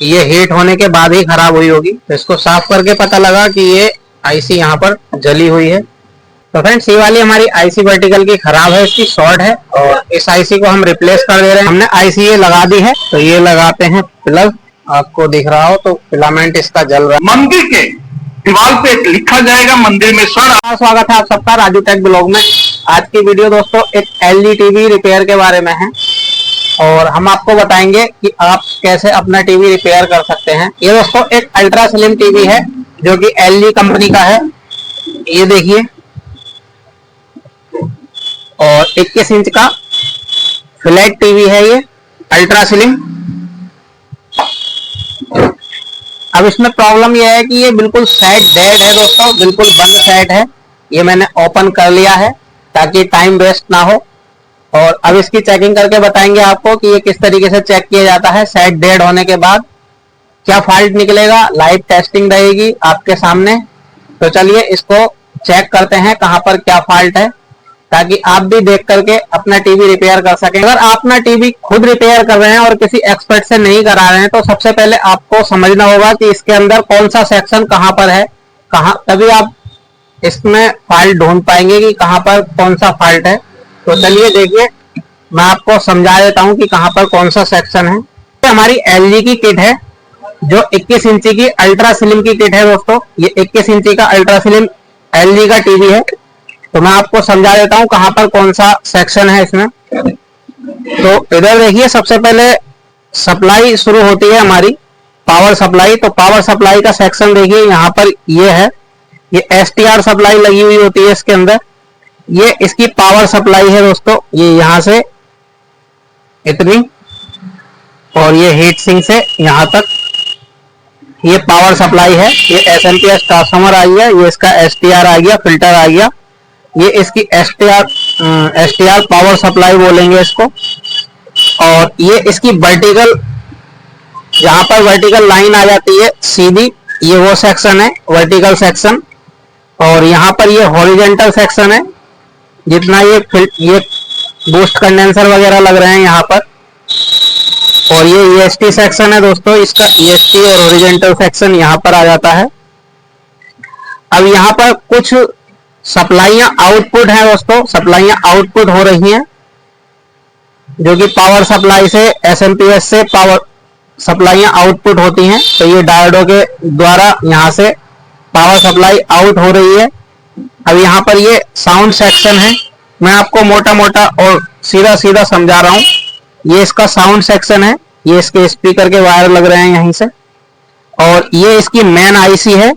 ये हीट होने के बाद ही खराब हुई होगी। तो इसको साफ करके पता लगा कि ये आईसी यहाँ पर जली हुई है। तो फ्रेंड्स ये वाली हमारी आईसी वर्टिकल की खराब है, इसकी शॉर्ट है और इस आईसी को हम रिप्लेस कर दे रहे हैं। हमने आईसी ये लगा दी है, तो ये लगाते हैं प्लग। आपको दिख रहा हो तो फिलामेंट इसका जल रहा है। मंदिर के दीवार पे लिखा जाएगा मंदिर में स्वर्ण। स्वागत है आप सबका राजू टेक ब्लॉग में। आज की वीडियो दोस्तों एक एलजी टीवी रिपेयर के बारे में है और हम आपको बताएंगे कि आप कैसे अपना टीवी रिपेयर कर सकते हैं। ये दोस्तों एक अल्ट्रा स्लिम टीवी है जो कि एलजी कंपनी का है। ये देखिए, और 21 इंच का फ्लैट टीवी है ये अल्ट्रा स्लिम। अब इसमें प्रॉब्लम यह है कि ये बिल्कुल सेट डेड है दोस्तों, बिल्कुल बंद सेट है। ये मैंने ओपन कर लिया है ताकि टाइम वेस्ट ना हो, और अब इसकी चेकिंग करके बताएंगे आपको कि ये किस तरीके से चेक किया जाता है। सेट डेड होने के बाद क्या फॉल्ट निकलेगा, लाइव टेस्टिंग रहेगी आपके सामने। तो चलिए इसको चेक करते हैं कहां पर क्या फॉल्ट है, ताकि आप भी देख करके अपना टीवी रिपेयर कर सकें। अगर आप अपना टीवी खुद रिपेयर कर रहे हैं और किसी एक्सपर्ट से नहीं करा रहे हैं, तो सबसे पहले आपको समझना होगा कि इसके अंदर कौन सा सेक्शन कहां पर है, तभी आप इसमें फॉल्ट ढूंढ पाएंगे कि कहां पर कौन सा फॉल्ट है। तो चलिए देखिए, मैं आपको समझा देता हूं कि कहां पर कौन सा सेक्शन है। ये हमारी एलजी की किट है जो 21 इंची की अल्ट्रा स्लिम की किट है दोस्तों। ये 21 इंची का अल्ट्रा स्लिम एलजी का टीवी है। तो मैं आपको समझा देता हूं कहां पर कौन सा सेक्शन है इसमें। तो इधर देखिए, सबसे पहले सप्लाई शुरू होती है हमारी पावर सप्लाई। तो पावर सप्लाई का सेक्शन देखिए, यहाँ पर ये है, ये एसटीआर सप्लाई लगी हुई होती है इसके अंदर। ये इसकी पावर सप्लाई है दोस्तों, ये यहां से इतनी, और ये हीट सिंक से यहां तक ये पावर सप्लाई है। ये एसएमपीएस ट्रांसफार्मर आ गया, ये इसका एसटीआर आ गया, फिल्टर आ गया। ये इसकी एसटीआर पावर सप्लाई बोलेंगे इसको। और ये इसकी वर्टिकल, जहां पर वर्टिकल लाइन आ जाती है सीधी, ये वो सेक्शन है वर्टिकल सेक्शन। और यहाँ पर ये हॉरिजेंटल सेक्शन है, जितना ये बूस्ट कंडेंसर वगैरह लग रहे हैं यहाँ पर। और ये ईएसटी सेक्शन है दोस्तों, इसका ईएसटी और हॉरिजेंटल सेक्शन यहाँ पर आ जाता है। अब यहाँ पर कुछ सप्लाइयां आउटपुट है दोस्तों, सप्लाइयां आउटपुट हो रही हैं, जो कि पावर सप्लाई से एसएमपीएस से पावर सप्लाइयां आउटपुट होती हैं। तो ये डायोडो के द्वारा यहाँ से पावर सप्लाई आउट हो रही है। अब यहाँ पर ये साउंड सेक्शन है, मैं आपको मोटा मोटा और सीधा सीधा समझा रहा हूँ। ये इसका साउंड सेक्शन है, ये इसके स्पीकर के वायर लग रहे हैं यहीं से। और ये इसकी मेन आईसी है,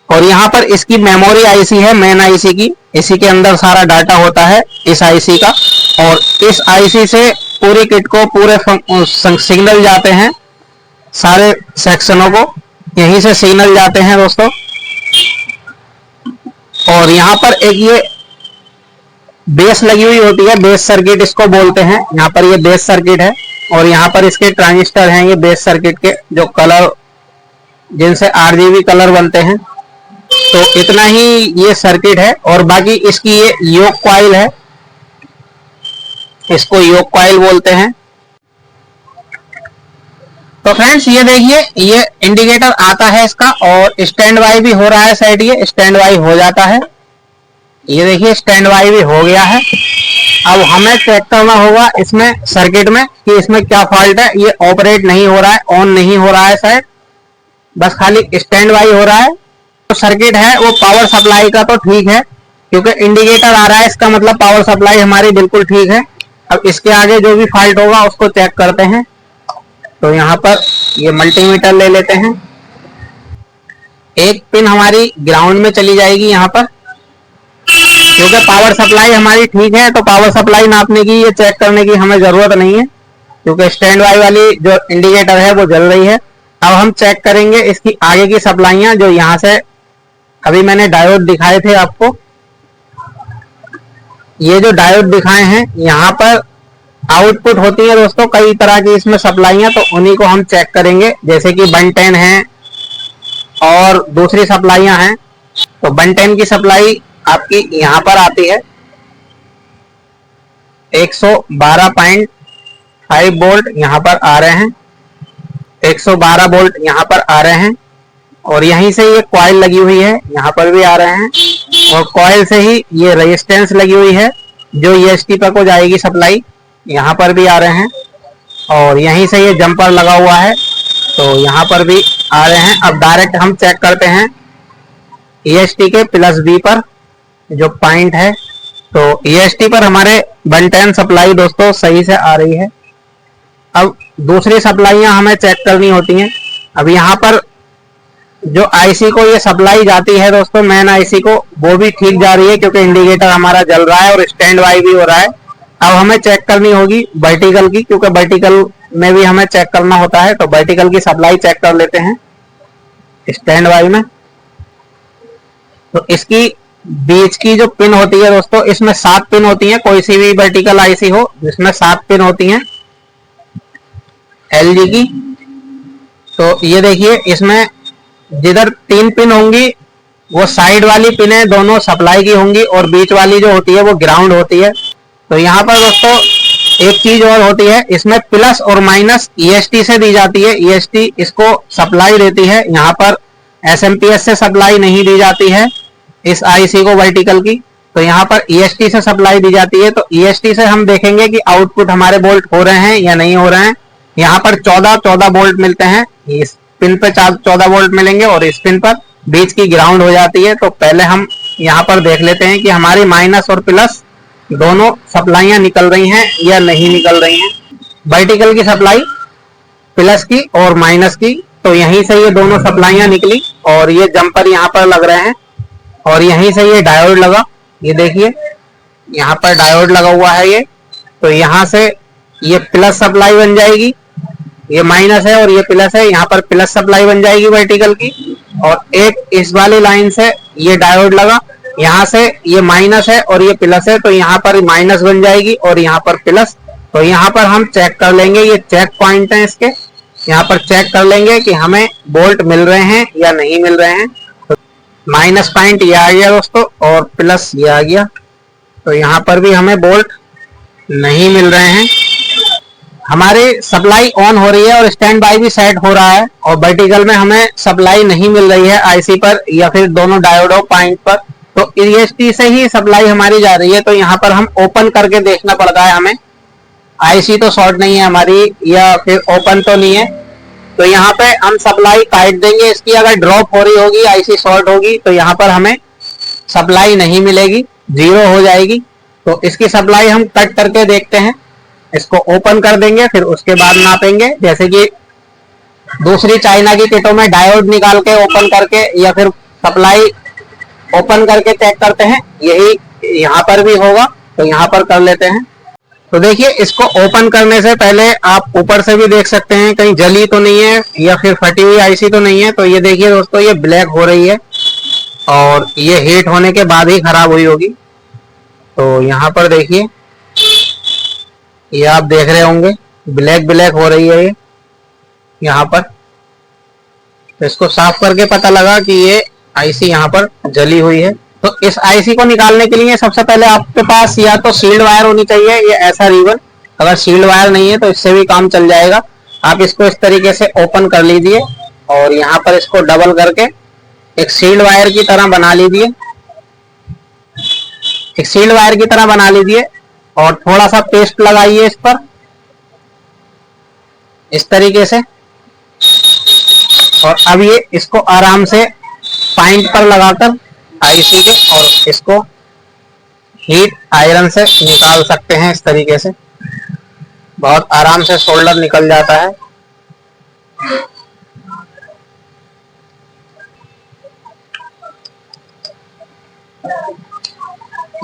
और यहाँ पर इसकी मेमोरी आईसी है मेन आईसी की। इसी के अंदर सारा डाटा होता है इस आईसी का, और इस आईसी से पूरी किट को पूरे सिग्नल जाते हैं, सारे सेक्शनों को यहीं से सिग्नल जाते हैं दोस्तों। और यहाँ पर एक ये बेस लगी हुई होती है, बेस सर्किट इसको बोलते हैं। यहाँ पर ये बेस सर्किट है, और यहाँ पर इसके ट्रांजिस्टर हैं, ये बेस सर्किट के जो कलर, जिनसे आरजीबी कलर बनते हैं। तो इतना ही ये सर्किट है, और बाकी इसकी ये योक कॉइल है, इसको योक कॉइल बोलते हैं। तो फ्रेंड्स ये देखिए, ये इंडिकेटर आता है इसका, और स्टैंड बाई भी हो रहा है साइड, ये स्टैंड बाई हो जाता है। ये देखिए स्टैंड बाई भी हो गया है। अब हमें चेक करना होगा इसमें सर्किट में कि इसमें क्या फॉल्ट है। ये ऑपरेट नहीं हो रहा है, ऑन नहीं हो रहा है शायद, बस खाली स्टैंड बाई हो रहा है। तो सर्किट है वो पावर सप्लाई का तो ठीक है, क्योंकि इंडिकेटर आ रहा है, इसका मतलब पावर सप्लाई हमारी बिल्कुल ठीक है। अब इसके आगे जो भी फॉल्ट होगा उसको चेक करते हैं। तो यहाँ पर ये मल्टीमीटर ले लेते हैं, एक पिन हमारी ग्राउंड में चली जाएगी यहाँ पर, क्योंकि पावर सप्लाई हमारी ठीक है। तो पावर सप्लाई नापने की, ये चेक करने की हमें जरूरत नहीं है, क्योंकि स्टैंड बाई वाली जो इंडिकेटर है वो जल रही है। अब हम चेक करेंगे इसकी आगे की सप्लाइयां, जो यहाँ से अभी मैंने डायोड दिखाए थे आपको। ये जो डायोड दिखाए हैं यहाँ पर आउटपुट होती है दोस्तों कई तरह की इसमें सप्लाइयां, तो उन्हीं को हम चेक करेंगे। जैसे कि 110 है और दूसरी सप्लाइयां हैं। तो 110 की सप्लाई आपकी यहाँ पर आती है, 112.5 वोल्ट यहाँ पर आ रहे हैं। 112 वोल्ट यहाँ पर आ रहे हैं और यहीं से ये कॉइल लगी हुई है, यहाँ पर भी आ रहे हैं और कॉइल से ही ये रेजिस्टेंस लगी हुई है जो EST पर को जाएगी सप्लाई, यहाँ पर भी आ रहे हैं और यहीं से ये जंपर लगा हुआ है तो यहाँ पर भी आ रहे हैं। अब डायरेक्ट हम चेक करते हैं EST के प्लस B पर जो पॉइंट है, तो EST पर हमारे 110 सप्लाई दोस्तों सही से आ रही है। अब दूसरी सप्लाइयां हमें चेक करनी होती हैं। अब यहाँ पर जो आईसी को ये सप्लाई जाती है दोस्तों, मेन आईसी को, वो भी ठीक जा रही है क्योंकि इंडिकेटर हमारा जल रहा है और स्टैंड बाई भी हो रहा है। अब हमें चेक करनी होगी वर्टिकल की, क्योंकि वर्टिकल में भी हमें चेक करना होता है, तो वर्टिकल की सप्लाई चेक कर लेते हैं स्टैंड बाई में। तो इसकी बीच की जो पिन होती है दोस्तों, इसमें 7 पिन होती हैं, कोई सी भी वर्टिकल आईसी हो जिसमें 7 पिन होती हैं LG की। तो ये देखिए इसमें जिधर 3 पिन होंगी वो साइड वाली पिनें दोनों सप्लाई की होंगी और बीच वाली जो होती है वो ग्राउंड होती है। तो यहाँ पर दोस्तों एक चीज और होती है, इसमें प्लस और माइनस EST से दी जाती है। EST इसको सप्लाई देती है, यहाँ पर SMPS से सप्लाई नहीं दी जाती है इस आईसी को वर्टिकल की, तो यहाँ पर EST से सप्लाई दी जाती है। तो EST से हम देखेंगे कि आउटपुट हमारे वोल्ट हो रहे हैं या नहीं हो रहे हैं। यहाँ पर 14 वोल्ट मिलते हैं, इस पिन पे 14 वोल्ट मिलेंगे और इस पिन पर बीच की ग्राउंड हो जाती है। तो पहले हम यहाँ पर देख लेते हैं कि हमारी माइनस और प्लस दोनों सप्लाइयां निकल रही हैं या नहीं निकल रही हैं। वर्टिकल की सप्लाई प्लस की और माइनस की, तो यहीं से ये दोनों सप्लाइयां निकली और ये जंपर यहाँ पर लग रहे हैं और यहीं से ये डायोड लगा। ये देखिए यहाँ पर डायोड लगा हुआ है ये, तो यहाँ से ये प्लस सप्लाई बन जाएगी, ये माइनस है और ये प्लस है, यहाँ पर प्लस सप्लाई बन जाएगी वर्टिकल की। और एक इस वाली लाइन से ये डायोड लगा, यहाँ से ये माइनस है और ये प्लस है, तो यहाँ पर माइनस बन जाएगी और यहाँ पर प्लस। तो यहाँ पर हम चेक कर लेंगे, ये चेक पॉइंट है इसके, यहाँ पर चेक कर लेंगे कि हमें वोल्ट मिल रहे हैं या नहीं मिल रहे हैं। तो माइनस पॉइंट ये आ गया दोस्तों और प्लस ये आ गया, तो यहाँ पर भी हमें वोल्ट नहीं मिल रहे हैं। हमारी सप्लाई ऑन हो रही है और स्टैंड बाई भी सेट हो रहा है और वर्टिकल में हमें सप्लाई नहीं मिल रही है आईसी पर या फिर दोनों डायोडो पॉइंट पर, तो EST से ही सप्लाई हमारी जा रही है। तो यहाँ पर हम ओपन करके देखना पड़ता है हमें, आईसी तो शॉर्ट नहीं है हमारी या फिर ओपन तो नहीं है, तो यहाँ पे हम सप्लाई काट देंगे इसकी। अगर ड्रॉप हो रही होगी, आईसी शॉर्ट होगी, तो यहाँ पर हमें सप्लाई नहीं मिलेगी, 0 हो जाएगी। तो इसकी सप्लाई हम कट करके देखते हैं, इसको ओपन कर देंगे फिर उसके बाद नापेंगे। जैसे कि दूसरी चाइना की किटों में डायोड निकाल के ओपन करके या फिर सप्लाई ओपन करके चेक करते हैं, यही यहाँ पर भी होगा, तो यहाँ पर कर लेते हैं। तो देखिए इसको ओपन करने से पहले आप ऊपर से भी देख सकते हैं कहीं जली तो नहीं है या फिर फटी हुई आईसी तो नहीं है। तो ये देखिए दोस्तों ये ब्लैक हो रही है और ये हीट होने के बाद ही खराब हुई होगी। तो यहाँ पर देखिए ये आप देख रहे होंगे ब्लैक ब्लैक हो रही है ये यहाँ पर। तो इसको साफ करके पता लगा कि ये आईसी यहाँ पर जली हुई है। तो इस आईसी को निकालने के लिए सबसे पहले आपके पास या तो सील्ड वायर होनी चाहिए या ऐसा रिबन, अगर सील्ड वायर नहीं है तो इससे भी काम चल जाएगा। आप इसको इस तरीके से ओपन कर लीजिए और यहाँ पर इसको डबल करके एक सील्ड वायर की तरह बना लीजिए, एक सील्ड वायर की तरह बना लीजिए और थोड़ा सा पेस्ट लगाइए इस पर इस तरीके से। और अब ये इसको आराम से पॉइंट पर लगाकर आईसी के और इसको हीट आयरन से निकाल सकते हैं इस तरीके से, बहुत आराम से सोल्डर निकल जाता है।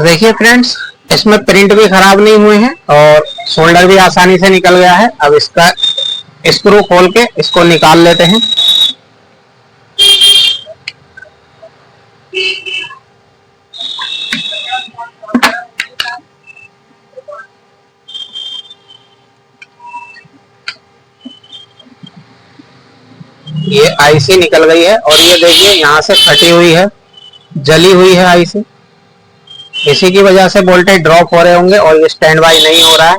देखिए फ्रेंड्स इसमें प्रिंट भी खराब नहीं हुए हैं और सोल्डर भी आसानी से निकल गया है। अब इसका स्क्रू खोल के इसको निकाल लेते हैं। ये आईसी निकल गई है और ये देखिए यहाँ से फटी हुई है, जली हुई है आईसी, इसी की वजह से वोल्टेज ड्रॉप हो रहे होंगे और ये स्टैंड बाई नहीं हो रहा है।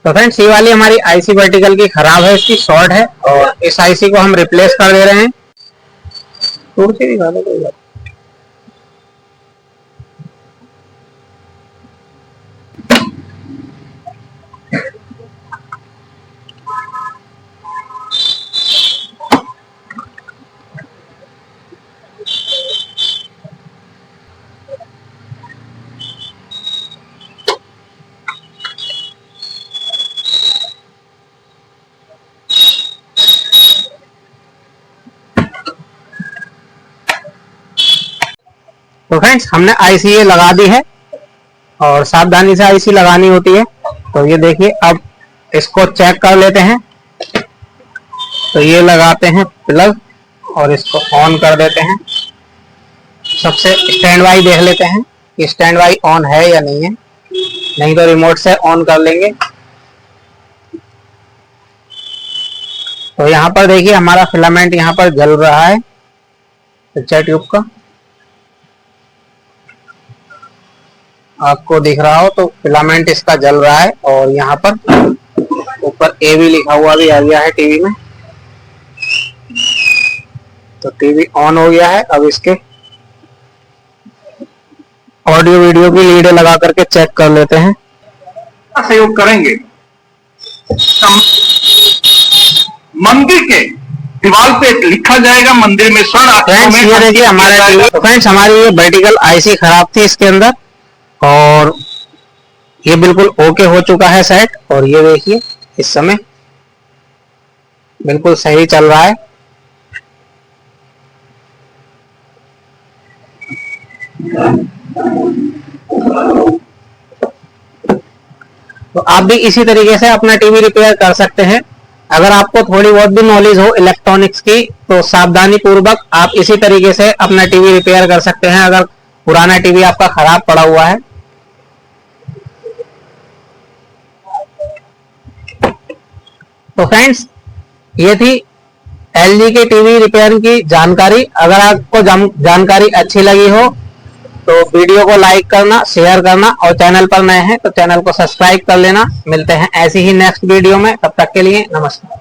तो फ्रेंड्स ये वाली हमारी आईसी वर्टिकल की खराब है, इसकी शॉर्ट है, और इस आईसी को हम रिप्लेस कर दे रहे हैं। तोड़ के दिखा दो कोई बात। तो फ्रेंड्स हमने आईसी ये लगा दी है, और सावधानी से आईसी लगानी होती है। तो ये देखिए, अब इसको चेक कर लेते हैं। तो ये लगाते हैं प्लग और इसको ऑन कर देते हैं। सबसे स्टैंड बाई देख लेते हैं कि स्टैंड बाई ऑन है या नहीं है, नहीं तो रिमोट से ऑन कर लेंगे। तो यहाँ पर देखिए हमारा फिलामेंट यहाँ पर जल रहा है पिक्चर ट्यूब का, आपको दिख रहा हो तो फिलामेंट इसका जल रहा है, और यहाँ पर ऊपर ए भी लिखा हुआ भी आ गया है टीवी में। तो टीवी ऑन हो गया है। अब इसके ऑडियो वीडियो की लीडें लगा करके चेक कर लेते हैं। सहयोग करेंगे। मंदिर के दीवार पे लिखा जाएगा, मंदिर में स्वर्ण अक्षरों में। ये देखिए हमारा टीवी, फ्रेंड्स हमारी ये वर्टिकल आईसी खराब थी इसके अंदर, और ये बिल्कुल ओके हो चुका है सेट। और ये देखिए इस समय बिल्कुल सही चल रहा है। तो आप भी इसी तरीके से अपना टीवी रिपेयर कर सकते हैं। अगर आपको थोड़ी बहुत भी नॉलेज हो इलेक्ट्रॉनिक्स की, तो सावधानी पूर्वक आप इसी तरीके से अपना टीवी रिपेयर कर सकते हैं, अगर पुराना टीवी आपका खराब पड़ा हुआ है। तो फ्रेंड्स ये थी एलजी के टीवी रिपेयर की जानकारी। अगर आपको जानकारी अच्छी लगी हो तो वीडियो को लाइक करना, शेयर करना, और चैनल पर नए हैं तो चैनल को सब्सक्राइब कर लेना। मिलते हैं ऐसी ही नेक्स्ट वीडियो में, तब तक के लिए नमस्कार।